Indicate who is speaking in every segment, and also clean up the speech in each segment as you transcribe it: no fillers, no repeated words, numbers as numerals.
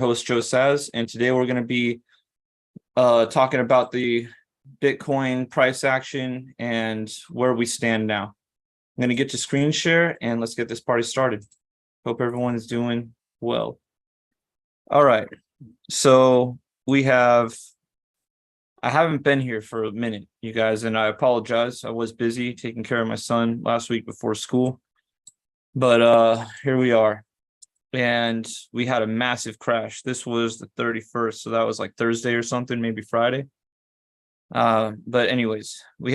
Speaker 1: host, Joe Saz, and today we're going to be talking about the Bitcoin price action and where we stand now. I'm going to get to screen share and let's get this party started. Hope everyone's doing well. All right, so I haven't been here for a minute, you guys, and I apologize. I was busy taking care of my son last week before school, but here we are. And we had a massive crash. This was the 31st, so that was like Thursday or something, maybe Friday. But anyways, we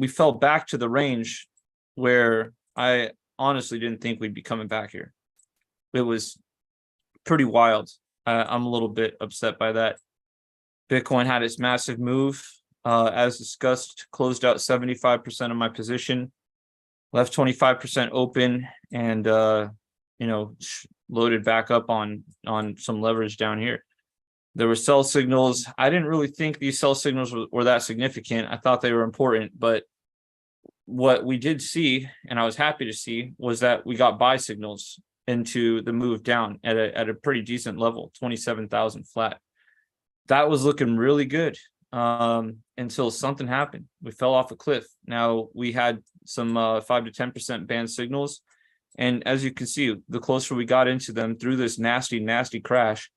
Speaker 1: fell back to the range where I honestly didn't think we'd be coming back here. It was pretty wild. I'm a little bit upset by that. Bitcoin had its massive move, as discussed, closed out 75% of my position, left 25% open, and loaded back up on some leverage down here. There were sell signals. I didn't really think these sell signals were that significant. I thought they were important, but what we did see, and I was happy to see, was that we got buy signals into the move down at a pretty decent level, 27,000 flat. That was looking really good until something happened. We fell off a cliff. Now we had some 5 to 10% band signals. And as you can see, the closer we got into them through this nasty, nasty crash,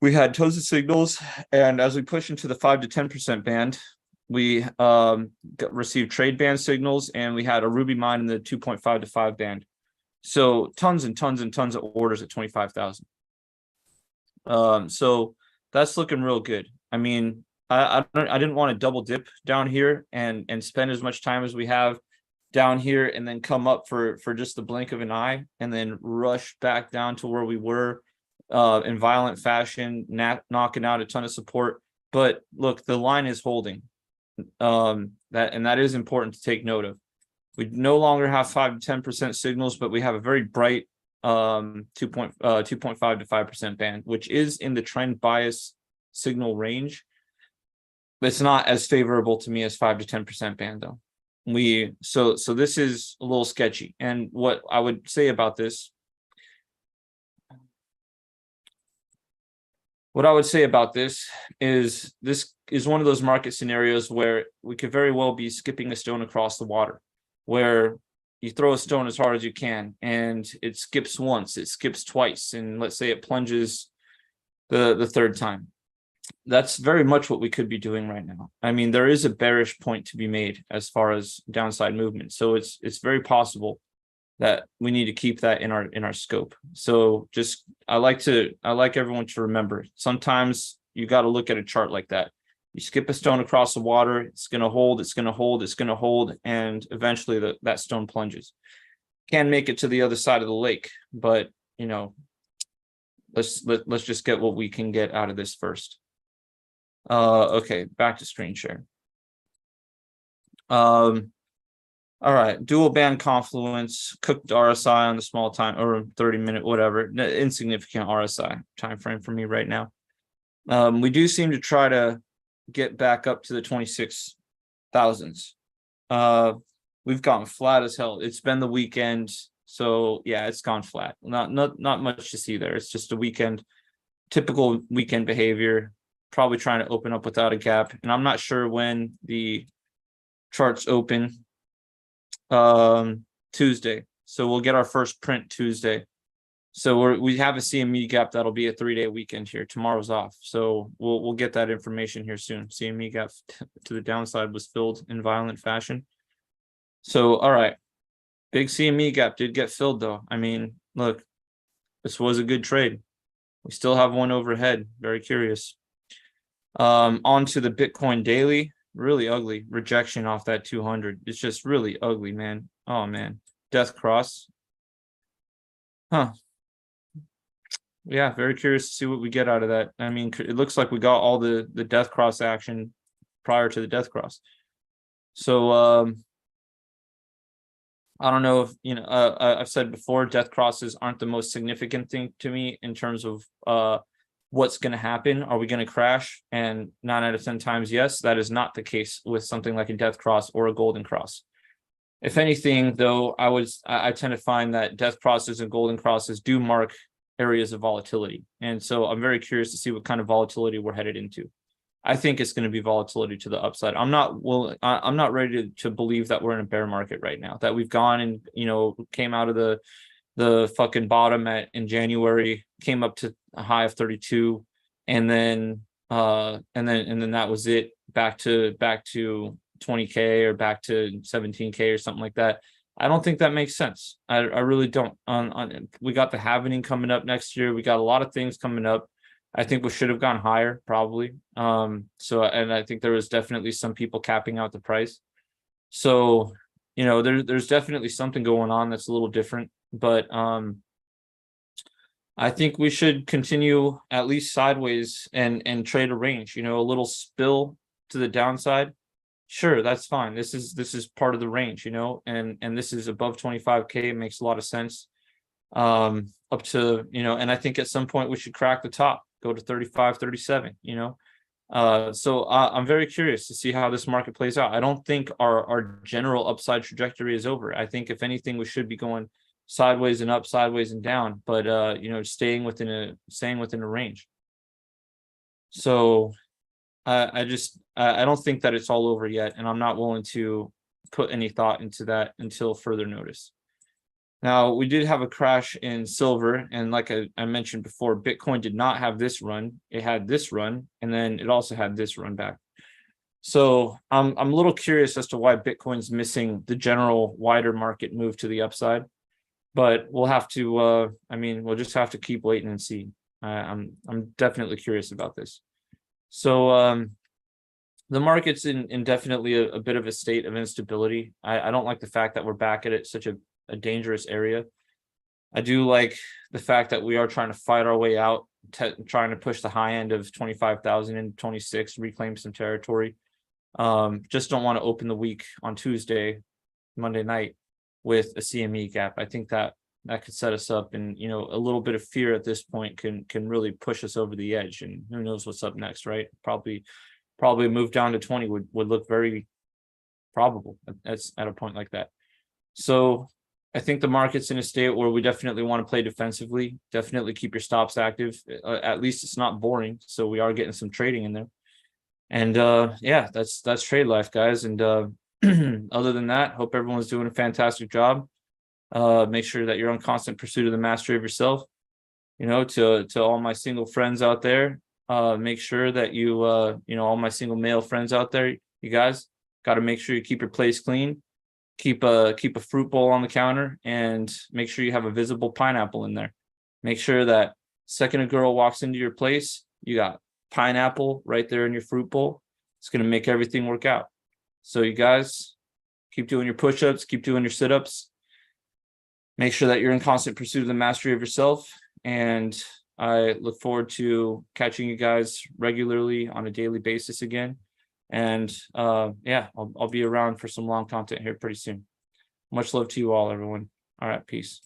Speaker 1: we had tons of signals. And as we push into the 5 to 10% band, we received trade band signals, and we had a Ruby mine in the 2.5 to 5 band. So tons and tons and tons of orders at 25,000. So that's looking real good. I mean, I didn't want to double dip down here and spend as much time as we have down here and then come up for just the blink of an eye and then rush back down to where we were in violent fashion, knocking out a ton of support. But look, the line is holding. That is important to take note of. We no longer have 5 to 10% signals, but we have a very bright 2.5 to 5% band, which is in the trend bias signal range. But it's not as favorable to me as 5 to 10% band though. So this is a little sketchy. And what I would say about this, is this is one of those market scenarios where we could very well be skipping a stone across the water, where you throw a stone as hard as you can and it skips once, it skips twice, and let's say it plunges the third time. That's very much what we could be doing right now. I mean, there is a bearish point to be made as far as downside movement. So it's very possible that we need to keep that in our scope. So just I like everyone to remember, sometimes you got to look at a chart like that. You skip a stone across the water, it's going to hold, it's going to hold, it's going to hold, and eventually that stone plunges. Can make it to the other side of the lake, but let's just get what we can get out of this first. Okay, back to screen share. All right, dual band confluence, cooked RSI on the small time or 30-minute, whatever, insignificant RSI time frame for me right now. We do seem to try to get back up to the 26,000s. We've gone flat as hell. It's been the weekend, so yeah, it's gone flat. Not much to see there. It's just a weekend, typical weekend behavior. Probably trying to open up without a gap, and I'm not sure when the charts open. Tuesday, so we'll get our first print Tuesday. So we have a CME gap that'll be a 3-day weekend here. Tomorrow's off, so we'll get that information here soon. CME gap to the downside was filled in violent fashion. So all right, big CME gap did get filled though. I mean, look, this was a good trade. We still have one overhead. Very curious. On to the Bitcoin daily. Really ugly rejection off that 200. It's just really ugly, man. Oh man, death cross. Yeah, very curious to see what we get out of that. I mean, it looks like we got all the death cross action prior to the death cross. So I don't know if I've said before, death crosses aren't the most significant thing to me in terms of what's going to happen. Are we going to crash? And 9 out of 10 times, yes, that is not the case with something like a death cross or a golden cross. If anything, though, I tend to find that death crosses and golden crosses do mark areas of volatility. And so I'm very curious to see what kind of volatility we're headed into. I think it's going to be volatility to the upside. I'm not ready to believe that we're in a bear market right now, that we've gone and, came out of the fucking bottom in January, came up to a high of 32, and then that was it, back to 20K or back to 17K or something like that. I don't think that makes sense. I really don't. We got the halvening coming up next year. We got a lot of things coming up. I think we should have gone higher, probably. And I think there was definitely some people capping out the price. So, there's definitely something going on that's a little different. But I think we should continue at least sideways and trade a range. A little spill to the downside. Sure, that's fine. This is part of the range, and this is above 25K. It makes a lot of sense. Up to, and I think at some point we should crack the top, go to 35, 37, so I'm very curious to see how this market plays out. I don't think our general upside trajectory is over. I think if anything, we should be going sideways and up, sideways and down, but staying within a range. So I don't think that it's all over yet, and I'm not willing to put any thought into that until further notice. Now, we did have a crash in silver, and like I mentioned before, Bitcoin did not have this run. It had this run, and then it also had this run back. So I'm a little curious as to why Bitcoin's missing the general wider market move to the upside, but we'll have to. We'll just have to keep waiting and see. I'm definitely curious about this. So the market's in definitely a bit of a state of instability. I don't like the fact that we're back at it such a dangerous area. I do like the fact that we are trying to fight our way out, trying to push the high end of 25,000 and 26, reclaim some territory. Just don't want to open the week on Monday night with a CME gap. I think that could set us up, and a little bit of fear at this point can really push us over the edge, and who knows what's up next, right? Probably a move down to 20 would look very probable at a point like that. So I think the market's in a state where we definitely want to play defensively. Definitely keep your stops active. At least it's not boring, so we are getting some trading in there. And that's trade life, guys. And other than that, hope everyone's doing a fantastic job. Make sure that you're on constant pursuit of the mastery of yourself. To all my single friends out there, make sure that you all my single male friends out there, you guys got to make sure you keep your place clean. Keep a fruit bowl on the counter, and make sure you have a visible pineapple in there. Make sure that second a girl walks into your place, you got pineapple right there in your fruit bowl. It's going to make everything work out. So you guys keep doing your push-ups, keep doing your sit-ups. Make sure that you're in constant pursuit of the mastery of yourself. And I look forward to catching you guys regularly on a daily basis again. And I'll be around for some long content here pretty soon. Much love to you all, everyone. All right, peace.